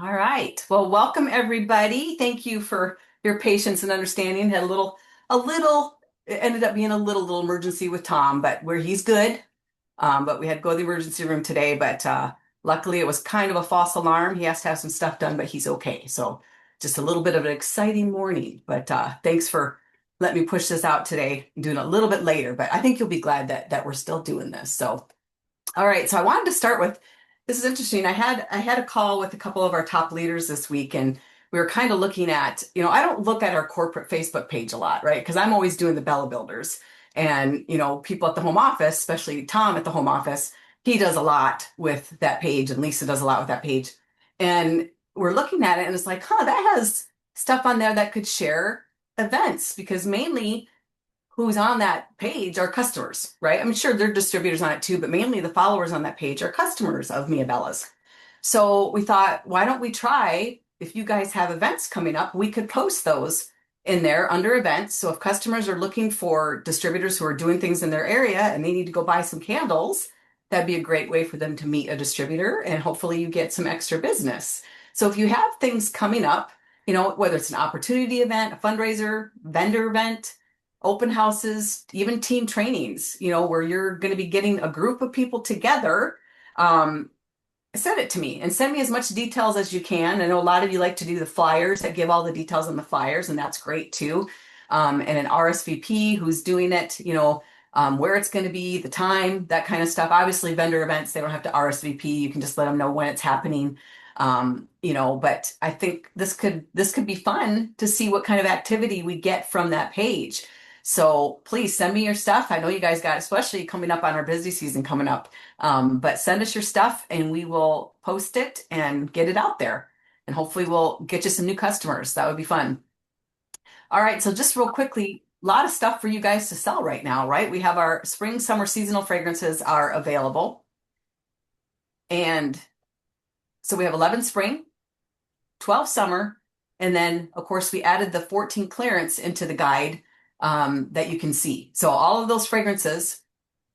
All right. Well, welcome everybody. Thank you for your patience and understanding. Had it ended up being a little emergency with Tom, but where he's good. But we had to go to the emergency room today, but luckily it was kind of a false alarm. He has to have some stuff done, but he's okay. So just a little bit of an exciting morning, but thanks for letting me push this out today, doing it a little bit later, but I think you'll be glad that we're still doing this. So all right, so I wanted to start with this is interesting. I had a call with a couple of our top leaders this week, and we were kind of looking at, I don't look at our corporate Facebook page a lot, right? Because I'm always doing the Bella Builders. And, people at the home office, especially Tom at the home office, he does a lot with that page, and Lisa does a lot with that page. And we're looking at it, and it's like, that has stuff on there that could share events because mainly who's on that page are customers, right? I'm sure there are distributors on it too, but mainly the followers on that page are customers of Mia Bella's. So we thought, why don't we try, if you guys have events coming up, we could post those in there under events. So if customers are looking for distributors who are doing things in their area and they need to go buy some candles, that'd be a great way for them to meet a distributor and hopefully you get some extra business. So if you have things coming up, whether it's an opportunity event, a fundraiser, vendor event, open houses, even team trainings, where you're going to be getting a group of people together. Um, Send it to me and send me as much details as you can. I know a lot of you like to do the flyers that give all the details on the flyers, and that's great too. And an RSVP, who's doing it, where it's going to be, the time, that kind of stuff. Obviously, vendor events, they don't have to RSVP. You can just let them know when it's happening. But I think this could be fun to see what kind of activity we get from that page. So please send me your stuff. I know you guys got, especially coming up on our busy season coming up. But send us your stuff and we will post it and get it out there. And hopefully we'll get you some new customers. That would be fun. All right, so just real quickly, a lot of stuff for you guys to sell right now, right? We have our spring, summer seasonal fragrances are available. And so we have 11 spring, 12 summer, and then of course we added the 14 clearance into the guide that you can see. So all of those fragrances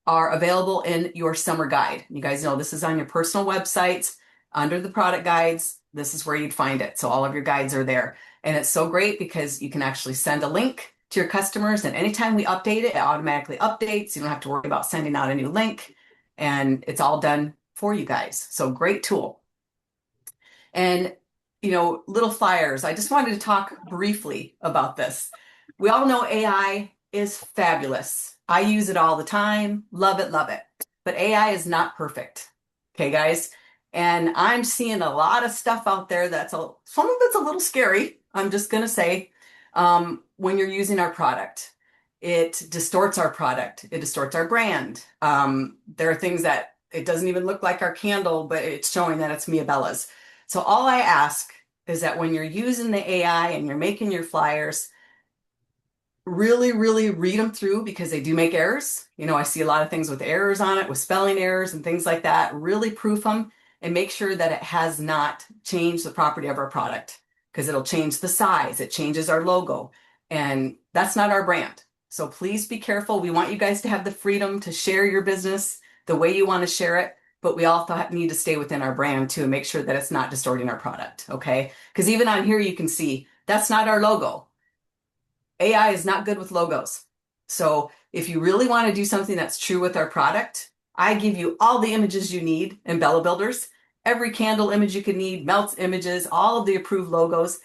are available in your summer guide. You guys know this is on your personal websites under the product guides. This is where you'd find it. So all of your guides are there. And it's so great because you can actually send a link to your customers. And anytime we update it, it automatically updates. You don't have to worry about sending out a new link. And it's all done for you guys. So great tool. And, little flyers. I just wanted to talk briefly about this. We all know AI is fabulous. I use it all the time. Love it, love it. But AI is not perfect. Okay, guys? And I'm seeing a lot of stuff out there some of it's a little scary. I'm just going to say, when you're using our product, it distorts our product. It distorts our brand. There are things that it doesn't even look like our candle, but it's showing that it's Mia Bella's. So all I ask is that when you're using the AI and you're making your flyers, really, really read them through because they do make errors. I see a lot of things with errors on it, with spelling errors and things like that. Really proof them and make sure that it has not changed the property of our product because it'll change the size, it changes our logo, and that's not our brand. So please be careful. We want you guys to have the freedom to share your business the way you want to share it, but we also need to stay within our brand too and make sure that it's not distorting our product, okay? Because even on here, you can see that's not our logo. AI is not good with logos. So if you really want to do something that's true with our product, I give you all the images you need in Bella Builders, every candle image you can need, melts images, all of the approved logos.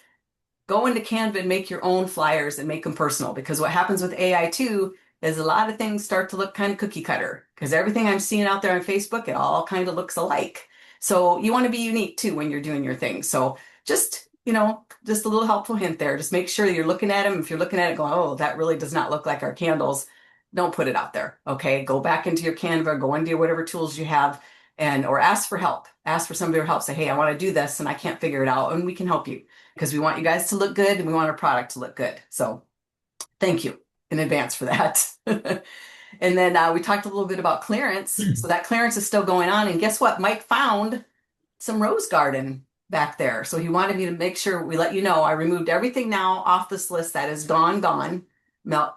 Go into Canva and make your own flyers and make them personal because what happens with AI too is a lot of things start to look kind of cookie cutter because everything I'm seeing out there on Facebook, it all kind of looks alike. So you want to be unique too when you're doing your thing. So just a little helpful hint there. Just make sure you're looking at them. If you're looking at it going, oh, that really does not look like our candles, don't put it out there. Okay. Go back into your Canva, go into whatever tools you have or ask for help. Ask for somebody to help. Say, hey, I want to do this and I can't figure it out. And we can help you because we want you guys to look good and we want our product to look good. So thank you in advance for that. And then we talked a little bit about clearance. So that clearance is still going on. And guess what? Mike found some rose garden back there. So he wanted me to make sure we let you know I removed everything now off this list that is gone.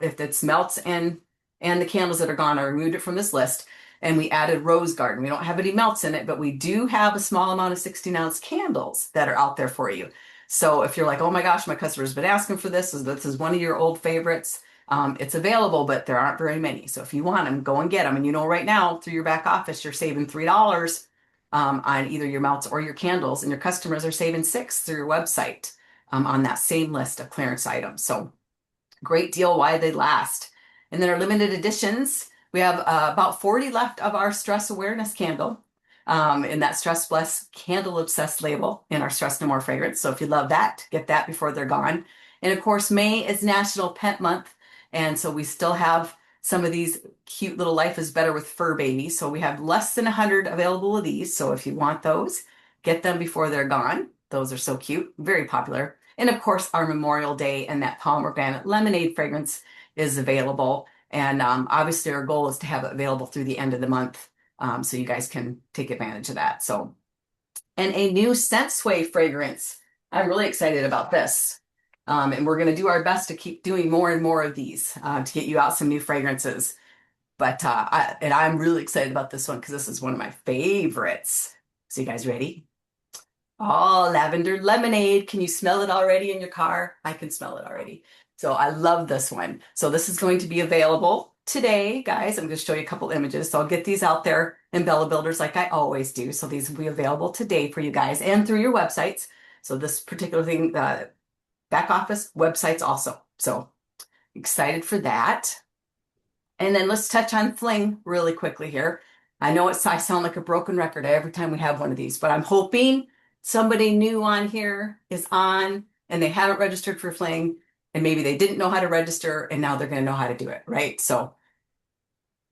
If it's melts and the candles that are gone, I removed it from this list. and we added Rose Garden. We don't have any melts in it, but we do have a small amount of 16-ounce candles that are out there for you. So if you're like, oh my gosh, my customer's been asking for this is one of your old favorites, it's available, but there aren't very many. So if you want them, go and get them. And you know, right now through your back office, you're saving $3 on either your melts or your candles, and your customers are saving $6 through your website on that same list of clearance items. So great deal while they last. And then our limited editions, we have about 40 left of our stress awareness candle in that Stress Bless Candle Obsessed label in our Stress No More fragrance. So if you love that, get that before they're gone. And of course, May is National Pet Month. And so we still have some of these cute little Life is Better with Fur babies. So we have less than 100 available of these. So if you want those, get them before they're gone. Those are so cute, very popular. And of course, our Memorial Day and that pomegranate lemonade fragrance is available. And obviously, our goal is to have it available through the end of the month, so you guys can take advantage of that. So, and a new Scent Sway fragrance. I'm really excited about this. And we're going to do our best to keep doing more and more of these to get you out some new fragrances. But I'm really excited about this one because this is one of my favorites. So, you guys ready? Oh, lavender lemonade. Can you smell it already in your car? I can smell it already. So I love this one. So this is going to be available today, guys. I'm going to show you a couple images. So I'll get these out there in Bella Builders like I always do. So these will be available today for you guys and through your websites. So this particular thing, back office websites also. So excited for that. And then let's touch on Fling really quickly here. I know I sound like a broken record every time we have one of these, but I'm hoping somebody new on here is on and they haven't registered for Fling, and maybe they didn't know how to register and now they're going to know how to do it, right? So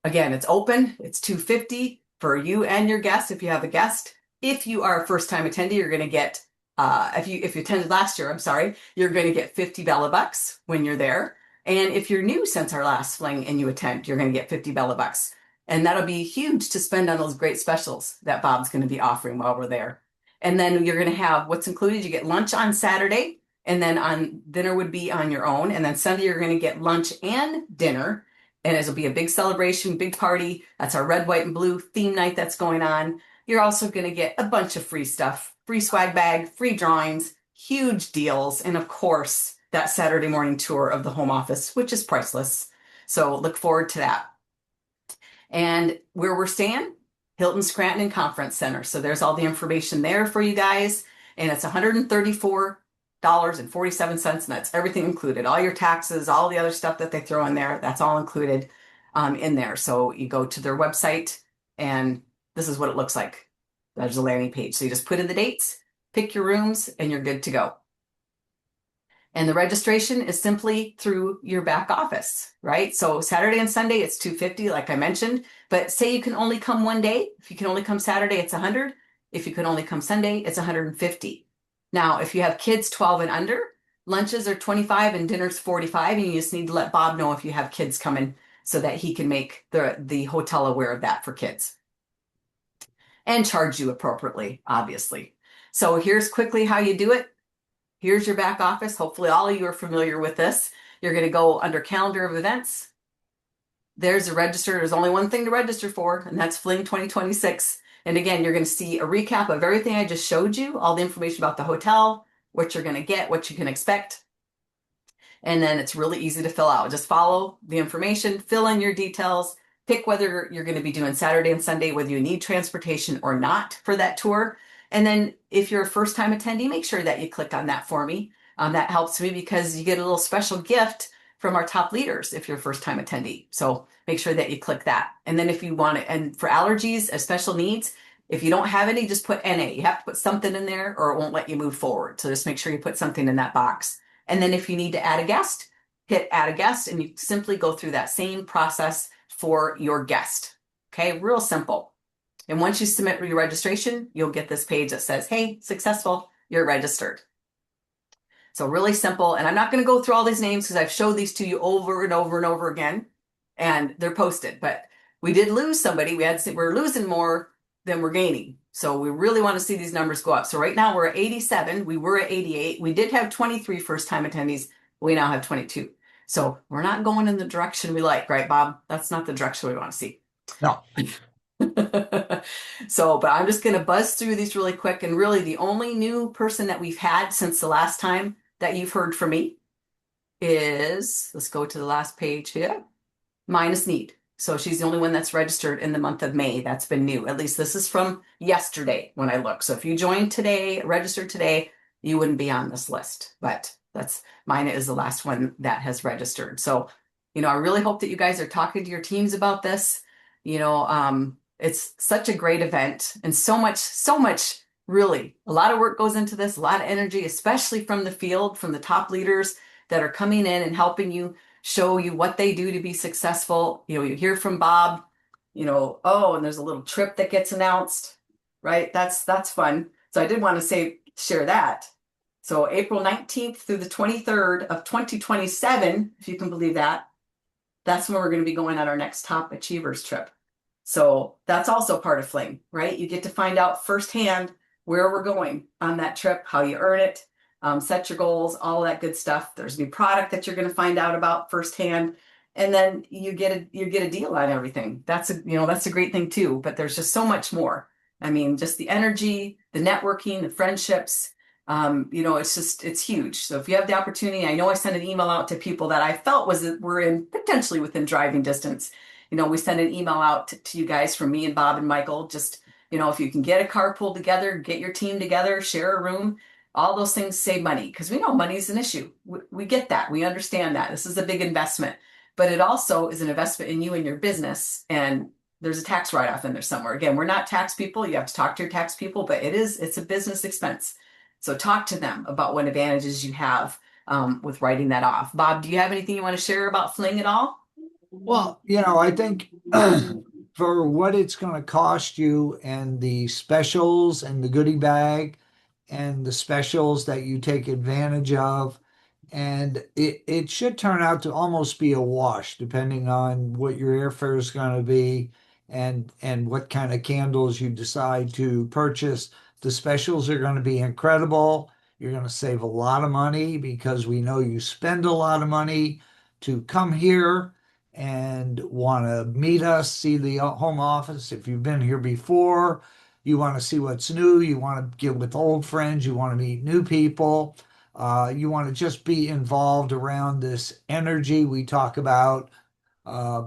again, it's open. It's $250 for you and your guest if you have a guest. If you are a first-time attendee, you're going to get if you attended last year, I'm sorry, you're going to get 50 Bella bucks when you're there. And if you're new since our last Fling and you attend, you're going to get 50 Bella bucks. And that'll be huge to spend on those great specials that Bob's going to be offering while we're there. And then you're going to have what's included. You get lunch on Saturday, and then on dinner would be on your own. And then Sunday, you're going to get lunch and dinner. And it'll be a big celebration, big party. That's our red, white, and blue theme night that's going on. You're also going to get a bunch of free stuff, free swag bag, free drawings, huge deals, and of course, that Saturday morning tour of the home office, which is priceless. So look forward to that. And where we're staying, Hilton Scranton Conference Center. So there's all the information there for you guys. And it's $134.47. And that's everything included. All your taxes, all the other stuff that they throw in there, that's all included in there. So you go to their website and this is what it looks like. There's a landing page. So you just put in the dates, pick your rooms, and you're good to go. And the registration is simply through your back office, right? So Saturday and Sunday, it's $250, like I mentioned. But say you can only come one day. If you can only come Saturday, it's $100. If you can only come Sunday, it's $150. Now, if you have kids 12 and under, lunches are $25 and dinner's $45. And you just need to let Bob know if you have kids coming so that he can make the hotel aware of that for kids. And charge you appropriately, obviously. So here's quickly how you do it. Here's your back office. Hopefully all of you are familiar with this. You're going to go under calendar of events. There's a register. There's only one thing to register for, and that's Fling 2026. And again, you're going to see a recap of everything I just showed you, all the information about the hotel, what you're going to get, what you can expect. And then it's really easy to fill out. Just follow the information, fill in your details, pick whether you're going to be doing Saturday and Sunday, whether you need transportation or not for that tour. And then if you're a first-time attendee, make sure that you click on that for me. That helps me because you get a little special gift from our top leaders if you're a first-time attendee. So make sure that you click that. And then if you want it, and for allergies or special needs, if you don't have any, just put NA. You have to put something in there or it won't let you move forward. So just make sure you put something in that box. And then if you need to add a guest, hit add a guest, and you simply go through that same process for your guest. Okay, real simple. And once you submit your registration, you'll get this page that says, hey, successful, you're registered. So really simple. And I'm not going to go through all these names because I've showed these to you over and over and over again, and they're posted. But we did lose somebody. We're losing more than we're gaining. So we really want to see these numbers go up. So right now we're at 87. We were at 88. We did have 23 first-time attendees. We now have 22. So we're not going in the direction we like, right, Bob? That's not the direction we want to see. No. So, but I'm just going to buzz through these really quick. And really, the only new person that we've had since the last time that you've heard from me is, let's go to the last page here, Minus Need. So she's the only one that's registered in the month of May. That's been new. At least this is from yesterday when I look. So if you joined today, registered today, you wouldn't be on this list. But that's mine is the last one that has registered. So, I really hope that you guys are talking to your teams about this. It's such a great event and so much, really, a lot of work goes into this, a lot of energy, especially from the field, from the top leaders that are coming in and helping you show you what they do to be successful. You hear from Bob, oh, and there's a little trip that gets announced, right? That's fun. So I did want to share that. So April 19th through the 23rd of 2027, if you can believe that, that's when we're going to be going on our next Top Achievers trip. So that's also part of Fling, right? You get to find out firsthand where we're going on that trip, how you earn it, set your goals, all that good stuff. There's a new product that you're going to find out about firsthand, and then you get a deal on everything. That's a great thing too. But there's just so much more. I mean, just the energy, the networking, the friendships. It's huge. So if you have the opportunity, I know I sent an email out to people that I felt were in potentially within driving distance. We sent an email out to you guys from me and Bob and Michael. Just if you can get a car pulled together, get your team together, share a room, all those things save money because we know money is an issue. We get that. We understand that. This is a big investment, but it also is an investment in you and your business. And there's a tax write-off in there somewhere. Again, we're not tax people. You have to talk to your tax people, but it's a business expense. So talk to them about what advantages you have with writing that off. Bob, do you have anything you want to share about Fling at all? Well, I think for what it's going to cost you and the specials and the goodie bag and the specials that you take advantage of, and it should turn out to almost be a wash depending on what your airfare is going to be and what kind of candles you decide to purchase. The specials are going to be incredible. You're going to save a lot of money because we know you spend a lot of money to come here and want to meet us, see the home office. If you've been here before, you want to see what's new, you want to get with old friends, you want to meet new people, you want to just be involved around this energy we talk about, uh,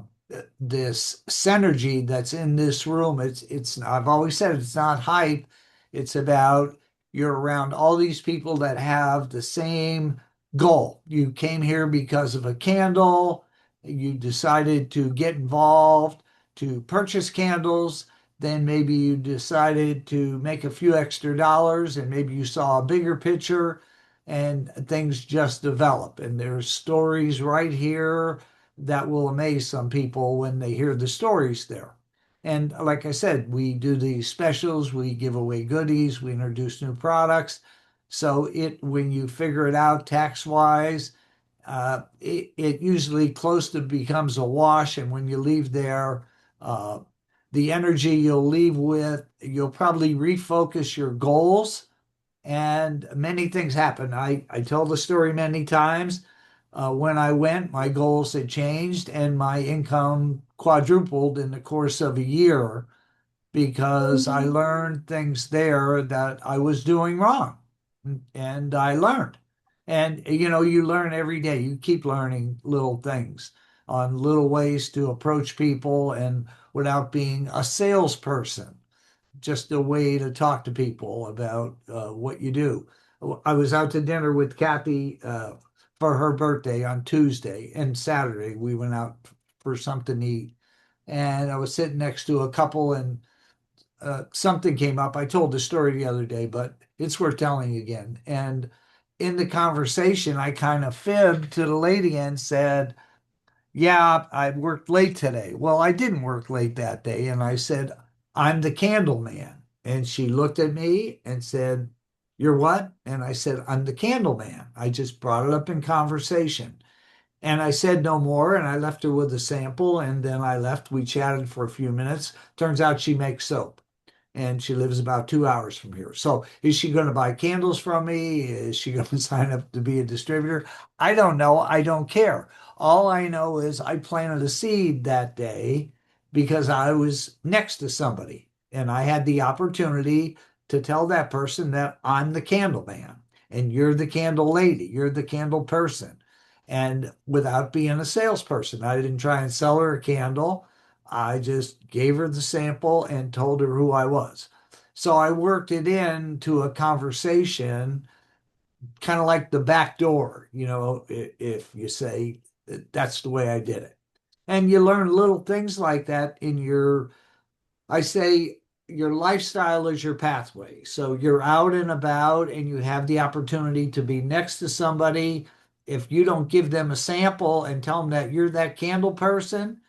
this synergy that's in this room. It's I've always said it's not hype. It's about you're around all these people that have the same goal. You came here because of a candle. You decided to get involved to purchase candles. Then maybe you decided to make a few extra dollars and maybe you saw a bigger picture and things just develop. And there's stories right here that will amaze some people when they hear the stories there. And like I said, we do these specials, we give away goodies, we introduce new products. So when you figure it out tax wise, it usually close to becomes a wash. And when you leave there, uh, the energy you'll leave with, you'll probably refocus your goals and many things happen. I tell the story many times. When I went, my goals had changed and my income quadrupled in the course of a year because I learned things there that I was doing wrong. And I learned. And you learn every day. You keep learning little things on little ways to approach people and without being a salesperson, just a way to talk to people about what you do. I was out to dinner with Kathy for her birthday on Tuesday and Saturday. We went out for something to eat. And I was sitting next to a couple, and something came up. I told the story the other day, but it's worth telling again. And in the conversation, I kind of fibbed to the lady and said, yeah, I worked late today. Well, I didn't work late that day. And I said, I'm the candle man. And she looked at me and said, you're what? And I said, I'm the candle man. I just brought it up in conversation. And I said no more. And I left her with a sample. And then I left. We chatted for a few minutes. Turns out she makes soap and she lives about 2 hours from here. So is she going to buy candles from me? Is she going to sign up to be a distributor? I don't know. I don't care. All I know is I planted a seed that day because I was next to somebody and I had the opportunity to tell that person that I'm the candle man and you're the candle lady, you're the candle person. And without being a salesperson, I didn't try and sell her a candle. I just gave her the sample and told her who I was. So I worked it into a conversation, kind of like the back door, if you say that's the way I did it. And you learn little things like that in I say your lifestyle is your pathway. So you're out and about and you have the opportunity to be next to somebody. If you don't give them a sample and tell them that you're that candle person,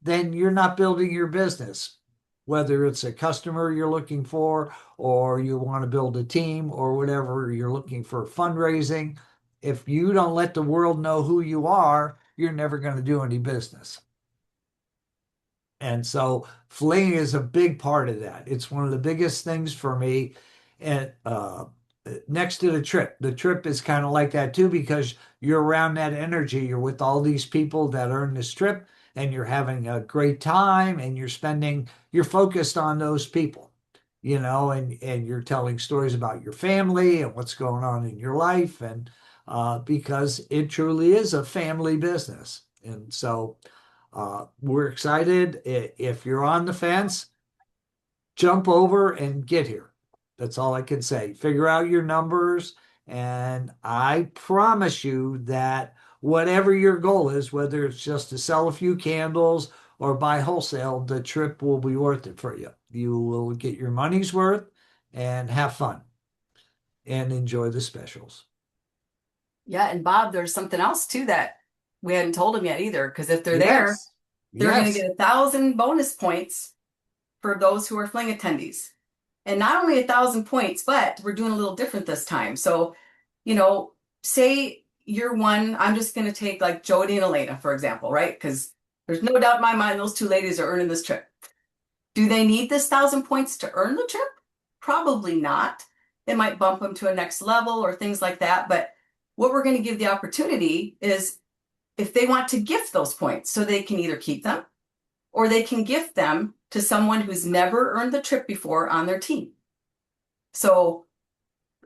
then you're not building your business. Whether it's a customer you're looking for, or you want to build a team, or whatever you're looking for fundraising, if you don't let the world know who you are, you're never going to do any business. And so fleeing is a big part of that. It's one of the biggest things for me. And next to the trip is kind of like that too, because you're around that energy. You're with all these people that are in this trip and you're having a great time and you're focused on those people, and you're telling stories about your family and what's going on in your life. And because it truly is a family business. And so, we're excited. If you're on the fence, jump over and get here. That's all I can say. Figure out your numbers, and I promise you that whatever your goal is, whether it's just to sell a few candles or buy wholesale, the trip will be worth it for you. You will get your money's worth and have fun and enjoy the specials. Yeah, and Bob, there's something else too that we hadn't told them yet either, because if they're there, Yes. they're going to Yes. get 1,000 bonus points for those who are fling attendees. And not only 1,000 points, but we're doing a little different this time. So, say you're one, I'm just going to take like Jody and Elena, for example, right? Because there's no doubt in my mind those two ladies are earning this trip. Do they need this 1,000 points to earn the trip? Probably not. It might bump them to a next level or things like that. But what we're going to give the opportunity is if they want to gift those points, so they can either keep them or they can gift them to someone who's never earned the trip before on their team. So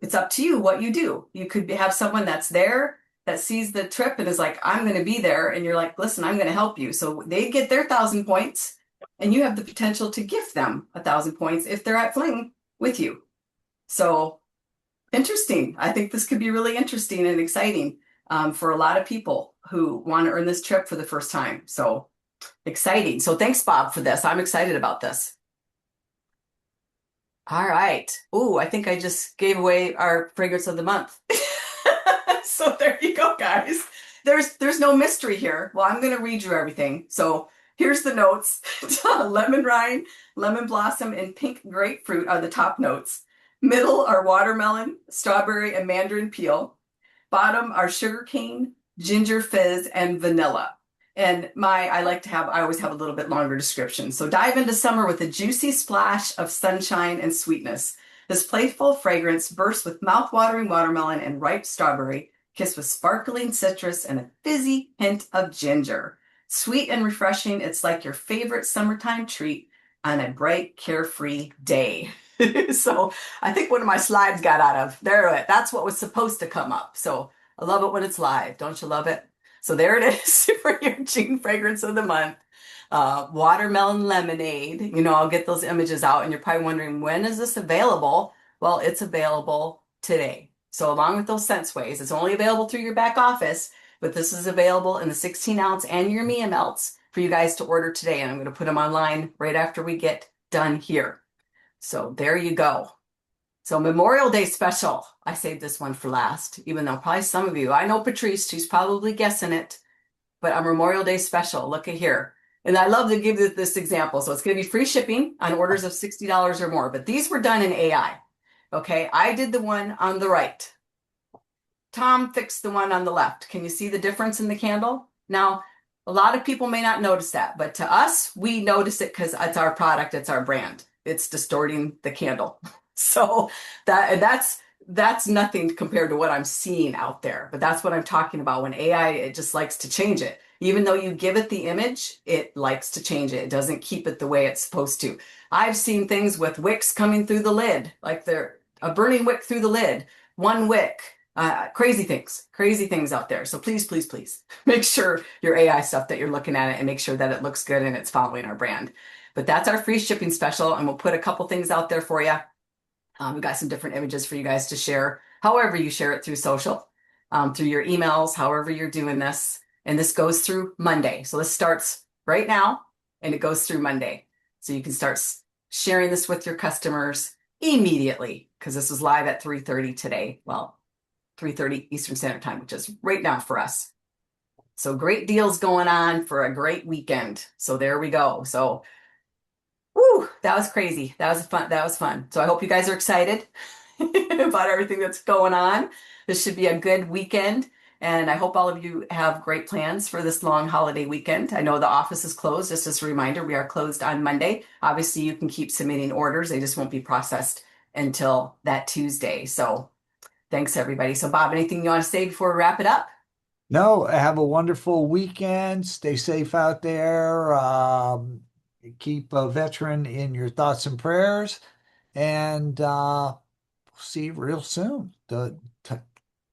it's up to you what you do. You could have someone that's there that sees the trip and is like, I'm going to be there. And you're like, listen, I'm going to help you. So they get their 1,000 points and you have the potential to gift them 1,000 points if they're at Fling with you. So interesting. I think this could be really interesting and exciting for a lot of people who want to earn this trip for the first time. So exciting. So thanks, Bob, for this. I'm excited about this. All right. Ooh, I think I just gave away our fragrance of the month. So there you go, guys. There's no mystery here. Well, I'm going to read you everything. So here's the notes. Lemon rind, lemon blossom, and pink grapefruit are the top notes. Middle are watermelon, strawberry, and mandarin peel. Bottom are sugarcane, ginger fizz, and vanilla. And I always have a little bit longer description. So dive into summer with a juicy splash of sunshine and sweetness. This playful fragrance bursts with mouth-watering watermelon and ripe strawberry, kissed with sparkling citrus and a fizzy hint of ginger. Sweet and refreshing, it's like your favorite summertime treat on a bright, carefree day. So I think one of my slides got out of there. That's what was supposed to come up. So I love it when it's live. Don't you love it? So there it is for your June fragrance of the month. Watermelon lemonade. I'll get those images out and you're probably wondering, when is this available? Well, it's available today. So along with those SenseWays, it's only available through your back office, but this is available in the 16-ounce and your Mia Melts for you guys to order today. And I'm going to put them online right after we get done here. So there you go. So Memorial Day special. I saved this one for last, even though probably some of you, I know Patrice, she's probably guessing it, but a Memorial Day special. Look at here. And I love to give this example. So it's going to be free shipping on orders of $60 or more, but these were done in AI. Okay, I did the one on the right. Tom fixed the one on the left. Can you see the difference in the candle? Now, a lot of people may not notice that, but to us, we notice it because it's our product, it's our brand. It's distorting the candle. So that's nothing compared to what I'm seeing out there. But that's what I'm talking about. When AI, it just likes to change it. Even though you give it the image, it likes to change it. It doesn't keep it the way it's supposed to. I've seen things with wicks coming through the lid, like they're a burning wick through the lid, one wick. Crazy things out there. So please, please, please make sure your AI stuff that you're looking at it and make sure that it looks good and it's following our brand. But that's our free shipping special, and we'll put a couple things out there for you. We've got some different images for you guys to share, however you share it through social, through your emails, however you're doing this. And this goes through Monday. So this starts right now and it goes through Monday. So you can start sharing this with your customers immediately because this was live at 3:30 today. Well, 3:30 Eastern Standard Time, which is right now for us. So great deals going on for a great weekend. So there we go. So woo, that was crazy. That was fun. That was fun. So I hope you guys are excited about everything that's going on. This should be a good weekend. And I hope all of you have great plans for this long holiday weekend. I know the office is closed. Just as a reminder, we are closed on Monday. Obviously, you can keep submitting orders. They just won't be processed until that Tuesday. So thanks, everybody. So Bob, anything you want to say before we wrap it up? No, have a wonderful weekend. Stay safe out there. Keep a veteran in your thoughts and prayers. And see you real soon. The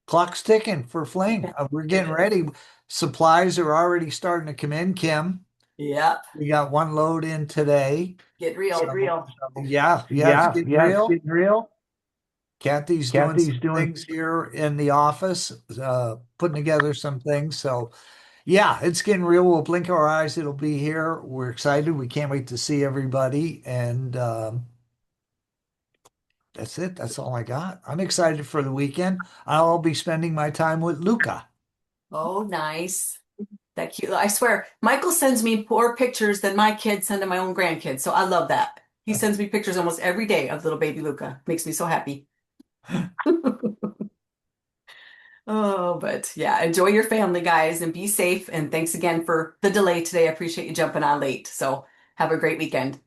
clock's ticking for Fling. We're getting ready. Supplies are already starting to come in, Kim. Yep. We got one load in today. Get real. So, yeah, it's getting It's real. getting real. Kathy's doing Kathy's some doing things here in the office, putting together some things. So, yeah, it's getting real. We'll blink our eyes. It'll be here. We're excited. We can't wait to see everybody. And that's it. That's all I got. I'm excited for the weekend. I'll be spending my time with Luca. Oh, nice. That cute. I swear, Michael sends me more pictures than my kids send to my own grandkids. So I love that. He sends me pictures almost every day of little baby Luca. Makes me so happy. Oh, but yeah, enjoy your family, guys, and be safe. And thanks again for the delay today. I appreciate you jumping on late. So have a great weekend.